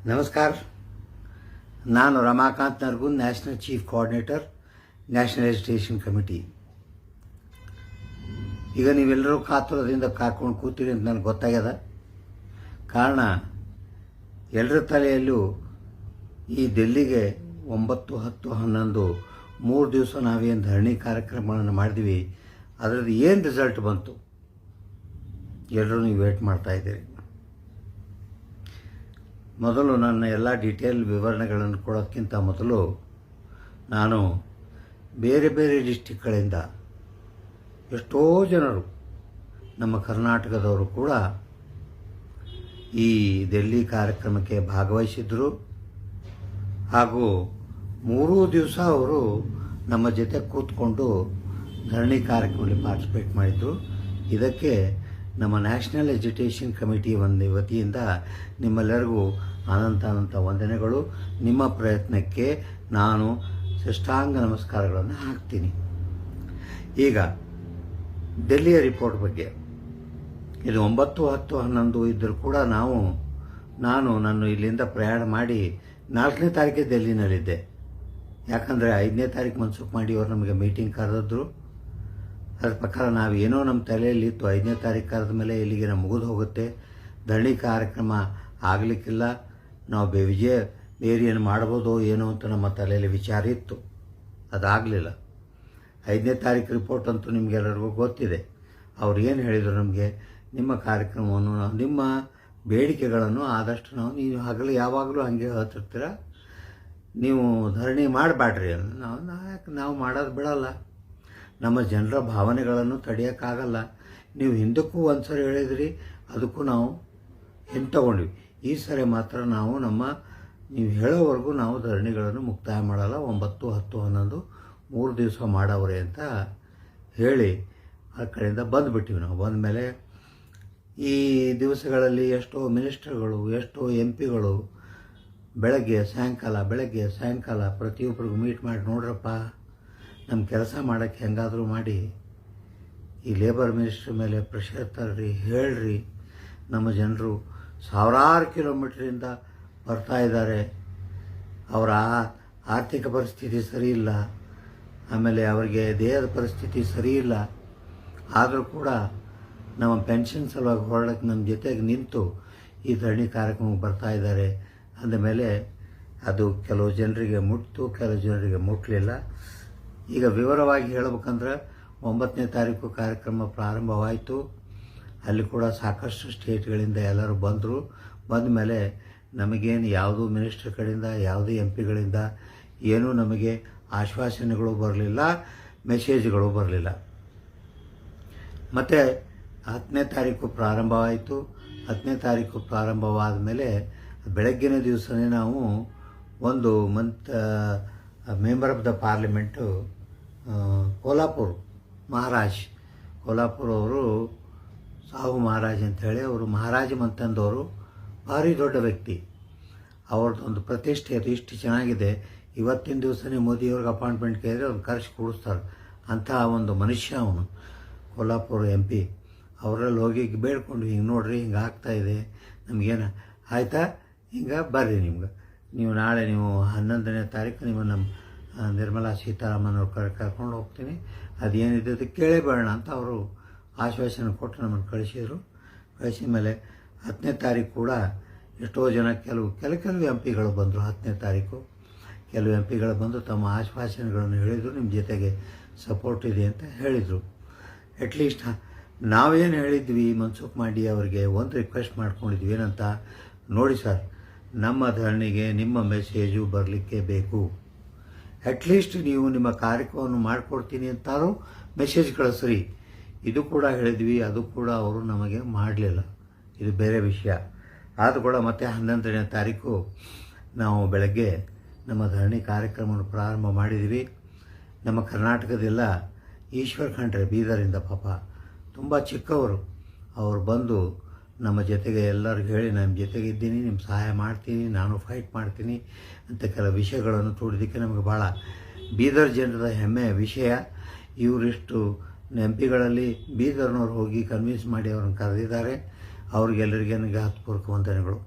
ನಮಸ್ಕಾರ. ನಾನು Ramakant Nargund, national chief coordinator, national education committee. ಈಗ ನೀವೆಲ್ಲರೂ ಕಾತುರದಿಂದ ಕಾಕೊಂಡು ಕೂತೀರಿ ಅಂತ ನನಗೆ ಗೊತ್ತಾಗ್ಯದ. ಕಾರಣ ಎಲ್ಲರ ತಲೆಯಲ್ಲೂ ಈ ಡೆಲ್ಲಿಗೆ 9, 10, 11 3 ದಿವಸ ನಾವೇನು ಧರಣಿ ಕಾರ್ಯಕ್ರಮಗಳನ್ನು ಮಾಡಿದ್ವಿ, ಅದರದ್ದು ಏನು ರಿಸಲ್ಟ್ ಬಂತು ಎಲ್ಲರೂ ನೀವು ವೇಟ್ ಮಾಡ್ತಾಯಿದ್ದೀರಿ. ಮೊದಲು ನನ್ನ ಎಲ್ಲ ಡೀಟೇಲ್ ವಿವರಣೆಗಳನ್ನು ಕೊಡೋಕ್ಕಿಂತ ಮೊದಲು ನಾನು ಬೇರೆ ಬೇರೆ ಡಿಸ್ಟಿಕ್ಗಳಿಂದ ಎಷ್ಟೋ ಜನರು ನಮ್ಮ ಕರ್ನಾಟಕದವರು ಕೂಡ ಈ ಡೆಲ್ಲಿ ಕಾರ್ಯಕ್ರಮಕ್ಕೆ ಭಾಗವಹಿಸಿದ್ರು. ಹಾಗೂ 3 ದಿವಸ ಅವರು ನಮ್ಮ ಜೊತೆ ಕೂತ್ಕೊಂಡು ಧರಣಿ ಕಾರ್ಯಕ್ರಮದಲ್ಲಿ ಪಾರ್ಟಿಸಿಪೇಟ್ ಮಾಡಿದರು. ಇದಕ್ಕೆ ನಮ್ಮ ನ್ಯಾಷನಲ್ ಎಜುಕೇಷನ್ ಕಮಿಟಿ ವತಿಯಿಂದ ನಿಮ್ಮೆಲ್ಲರಿಗೂ ಅನಂತ ವಂದನೆಗಳು. ನಿಮ್ಮ ಪ್ರಯತ್ನಕ್ಕೆ ನಾನು ಸಾಷ್ಟಾಂಗ ನಮಸ್ಕಾರಗಳನ್ನು ಹಾಕ್ತೀನಿ. ಈಗ ಡೆಲ್ಲಿಯ ರಿಪೋರ್ಟ್ ಬಗ್ಗೆ, ಇದು 9, 10, 11 ಇದ್ದರೂ ಕೂಡ ನಾನು ಇಲ್ಲಿಂದ ಪ್ರಯಾಣ ಮಾಡಿ 4ನೇ ತಾರೀಕಿಗೆ ಡೆಲ್ಲಿನಲ್ಲಿದ್ದೆ. ಯಾಕಂದರೆ 5ನೇ ತಾರೀಕು ಮನ್ಸೂಖ್ ಮಾಡಿ ಅವರು ನಮಗೆ ಮೀಟಿಂಗ್ ಕರೆದಿದ್ರು. ಅದ್ರ ಪ್ರಕಾರ ನಾವೇನೋ ನಮ್ಮ ತಲೆಯಲ್ಲಿತ್ತು, 5ನೇ ತಾರೀಕು ಕರೆದ ಮೇಲೆ ಇಲ್ಲಿಗೆ ಮುಗಿದು ಹೋಗುತ್ತೆ, ಧರಣಿ ಕಾರ್ಯಕ್ರಮ ಆಗಲಿಕ್ಕಿಲ್ಲ, ನಾವು ಬೇರೆ ಏನು ಮಾಡ್ಬೋದೋ ಏನೋ ಅಂತ ನಮ್ಮ ತಲೆಯಲ್ಲಿ ವಿಚಾರ ಇತ್ತು. ಅದಾಗಲಿಲ್ಲ. 5ನೇ ತಾರೀಕು ರಿಪೋರ್ಟ್ ಅಂತೂ ನಿಮಗೆಲ್ಲರಿಗೂ ಗೊತ್ತಿದೆ. ಅವ್ರು ಏನು ಹೇಳಿದರು ನಮಗೆ, ನಿಮ್ಮ ಕಾರ್ಯಕ್ರಮವನ್ನು ನಿಮ್ಮ ಬೇಡಿಕೆಗಳನ್ನು ಆದಷ್ಟು ನೀವು ಹಗಲು ಯಾವಾಗಲೂ ಹಾಗೆ ಹೇಳ್ತಿರ್ತೀರ, ನೀವು ಧರಣಿ ಮಾಡಬೇಡ್ರಿ. ನಾವು ಮಾಡೋದು ಬಿಡಲ್ಲ, ನಮ್ಮ ಜನರ ಭಾವನೆಗಳನ್ನು ತಡೆಯೋಕ್ಕಾಗಲ್ಲ. ನೀವು ಹಿಂದಕ್ಕೂ ಒಂದು ಸರಿ ಹೇಳಿದ್ರಿ, ಅದಕ್ಕೂ ನಾವು ತಗೊಂಡ್ವಿ. ಈ ಸರಿ ಮಾತ್ರ ನಾವು ನೀವು ಹೇಳೋವರೆಗೂ ನಾವು ಧರಣಿಗಳನ್ನು ಮುಕ್ತಾಯ ಮಾಡಲ್ಲ, 9, 10, 11 3 ದಿವಸ ಮಾಡವ್ರೆ ಅಂತ ಹೇಳಿ ಆ ಕಡೆಯಿಂದ ಬಂದುಬಿಟ್ಟಿವಿ. ನಾವು ಬಂದ ಮೇಲೆ ಈ ದಿವಸಗಳಲ್ಲಿ ಎಷ್ಟೋ ಮಿನಿಸ್ಟರ್ಗಳು, ಎಷ್ಟೋ MP ಗಳು ಬೆಳಗ್ಗೆ ಸಾಯಂಕಾಲ ಪ್ರತಿಯೊಬ್ಬರಿಗೂ ಮೀಟ್ ಮಾಡಿ, ನೋಡ್ರಪ್ಪ ನಮ್ಮ ಕೆಲಸ ಮಾಡೋಕ್ಕೆ ಹೆಂಗಾದರೂ ಮಾಡಿ ಈ ಲೇಬರ್ ಮಿನಿಸ್ಟ್ರ್ ಮೇಲೆ ಪ್ರೆಷರ್ ತರ್ರಿ, ಹೇಳ್ರಿ, ನಮ್ಮ ಜನರು ಸಾವಿರಾರು ಕಿಲೋಮೀಟ್ರಿಂದ ಬರ್ತಾ ಇದ್ದಾರೆ, ಅವರ ಆರ್ಥಿಕ ಪರಿಸ್ಥಿತಿ ಸರಿ ಇಲ್ಲ, ಆಮೇಲೆ ಅವರಿಗೆ ದೇಹದ ಪರಿಸ್ಥಿತಿ ಸರಿ ಇಲ್ಲ, ಆದರೂ ಕೂಡ ನಮ್ಮ ಪೆನ್ಷನ್ ಸಲುವಾಗಿ ಹೊರಡಕ್ಕೆ ನಮ್ಮ ಜೊತೆಗೆ ನಿಂತು ಈ ಧರಣಿ ಕಾರ್ಯಕ್ರಮಕ್ಕೆ ಬರ್ತಾ ಇದ್ದಾರೆ ಅಂದಮೇಲೆ ಅದು ಕೆಲವು ಜನರಿಗೆ ಮುಟ್ತು, ಕೆಲವು ಜನರಿಗೆ ಮುಟ್ಟಲಿಲ್ಲ. ಈಗ ವಿವರವಾಗಿ ಹೇಳಬೇಕಂದ್ರೆ 9ನೇ ತಾರೀಕು ಕಾರ್ಯಕ್ರಮ ಪ್ರಾರಂಭವಾಯಿತು. ಅಲ್ಲಿ ಕೂಡ ಸಾಕಷ್ಟು ಸ್ಟೇಟ್ಗಳಿಂದ ಎಲ್ಲರೂ ಬಂದರು. ಬಂದ ಮೇಲೆ ನಮಗೇನು ಯಾವುದೂ ಮಿನಿಸ್ಟರ್ ಕಡೆಯಿಂದ, ಯಾವುದೇ MP ಗಳಿಂದ ಏನೂ ನಮಗೆ ಆಶ್ವಾಸನೆಗಳು ಬರಲಿಲ್ಲ, ಮೆಸೇಜ್ಗಳು ಬರಲಿಲ್ಲ. ಮತ್ತು 10ನೇ ತಾರೀಕು ಪ್ರಾರಂಭವಾಯಿತು. 10ನೇ ತಾರೀಕು ಪ್ರಾರಂಭವಾದ ಮೇಲೆ ಬೆಳಗ್ಗಿನ ದಿವಸನೇ ನಾವು ಒಂದು ಮೆಂಬರ್ ಆಫ್ ದ ಪಾರ್ಲಿಮೆಂಟು ಕೋಲ್ಹಾಪುರ್ ಅವರು ಸಾಹು ಮಹಾರಾಜ್ ಅಂಥೇಳಿ, ಅವರು ಮಹಾರಾಜ ಮಂತಂದವರು, ಭಾರಿ ದೊಡ್ಡ ವ್ಯಕ್ತಿ. ಅವ್ರದ್ದೊಂದು ಪ್ರತಿಷ್ಠೆ ಅದು ಇಷ್ಟು ಚೆನ್ನಾಗಿದೆ. ಇವತ್ತಿನ ದಿವಸನೇ ಮೋದಿಯವ್ರಿಗೆ ಅಪಾಯಿಂಟ್ಮೆಂಟ್ ಕೇಳಿದ್ರೆ ಅವ್ರು ಕರೆಸಿ ಕೂಡಿಸ್ತಾರೆ. ಅಂತಹ ಒಂದು ಮನುಷ್ಯ ಅವನು, ಕೋಲ್ಹಾಪುರ MP. ಅವರಲ್ಲಿ ಹೋಗಿ ಬೇಡ್ಕೊಂಡು, ಹಿಂಗೆ ನೋಡ್ರಿ, ಹಿಂಗೆ ಆಗ್ತಾಯಿದೆ, ನಮಗೇನು ಆಯಿತಾ, ಹಿಂಗೆ ಬರ್ರಿ, ನೀವು ನಾಳೆ 11ನೇ ತಾರೀಕು ನಮ್ಮ ನಿರ್ಮಲಾ ಸೀತಾರಾಮನ್ ಅವ್ರು ಕರ್ಕೊಂಡು ಹೋಗ್ತೀನಿ, ಅದೇನಿದೆ ಅದು ಕೇಳೇಬೇಡ ಅಂತ ಅವರು ಆಶ್ವಾಸನೆ ಕೊಟ್ಟು ನಮ್ಮನ್ನು ಕಳಿಸಿದರು. ಕಳಿಸಿದ ಮೇಲೆ 10ನೇ ತಾರೀಕು ಕೂಡ ಎಷ್ಟೋ ಜನ ಕೆಲವು MP ಗಳು ಬಂದರು. 10ನೇ ತಾರೀಕು ಕೆಲವು MP ಗಳು ಬಂದು ತಮ್ಮ ಆಶ್ವಾಸನೆಗಳನ್ನು ಹೇಳಿದರು, ನಿಮ್ಮ ಜೊತೆಗೆ ಸಪೋರ್ಟ್ ಇದೆ ಅಂತ ಹೇಳಿದರು. ಅಟ್ಲೀಸ್ಟ್ ನಾವೇನು ಹೇಳಿದ್ವಿ, ಮನ್ಸೂಖ್ ಮಾಡಿ ಅವರಿಗೆ ಒಂದು ರಿಕ್ವೆಸ್ಟ್ ಮಾಡ್ಕೊಂಡಿದ್ವಿ, ಏನಂತ, ನೋಡಿ ಸರ್, ನಮ್ಮ ಧರಣಿಗೆ ನಿಮ್ಮ ಮೆಸೇಜು ಬರಲಿಕ್ಕೆ ಬೇಕು, ಅಟ್ಲೀಸ್ಟ್ ನೀವು ನಿಮ್ಮ ಕಾರ್ಯಕ್ರಮವನ್ನು ಮಾಡಿಕೊಡ್ತೀನಿ ಅಂತಾರು ಮೆಸೇಜ್ ಕಳಿಸ್ರಿ. ಇದು ಕೂಡ ಹೇಳಿದ್ವಿ, ಅದು ಕೂಡ ಅವರು ನಮಗೆ ಮಾಡಲಿಲ್ಲ. ಇದು ಬೇರೆ ವಿಷಯ. ಆದರೂ ಕೂಡ ಮತ್ತೆ 11ನೇ ತಾರೀಕು ನಾವು ಬೆಳಗ್ಗೆ ನಮ್ಮ ಧರಣಿ ಕಾರ್ಯಕ್ರಮವನ್ನು ಪ್ರಾರಂಭ ಮಾಡಿದ್ವಿ. ನಮ್ಮ ಕರ್ನಾಟಕದೆಲ್ಲ ಈಶ್ವರ್ ಖಂಡ್ರೆ ಬೀದರಿಂದ, ಪಾಪ ತುಂಬ ಚಿಕ್ಕವರು, ಅವರು ಬಂದು ನಮ್ಮ ಜೊತೆಗೆ ಎಲ್ಲರಿಗೂ ಹೇಳಿ, ನಮ್ಮ ಜೊತೆಗೆ ಇದ್ದೀನಿ, ನಿಮ್ಮ ಸಹಾಯ ಮಾಡ್ತೀನಿ, ನಾನು ಫೈಟ್ ಮಾಡ್ತೀನಿ ಅಂತ ಕೆಲವು ವಿಷಯಗಳನ್ನು ತೋಡಿದ್ದಕ್ಕೆ ನಮಗೆ ಭಾಳ ಬೀದರ್ ಜನರದ ಹೆಮ್ಮೆಯ ವಿಷಯ. ಇವರಿಷ್ಟು MP ಬೀದರ್ನವ್ರು ಹೋಗಿ ಕನ್ವಿನ್ಸ್ ಮಾಡಿ ಅವ್ರನ್ನ ಕರೆದಿದ್ದಾರೆ. ಅವ್ರಿಗೆಲ್ಲರಿಗೆ ನನಗೆ ಹೃತ್ಪೂರ್ವಕ ವಂದನೆಗಳು.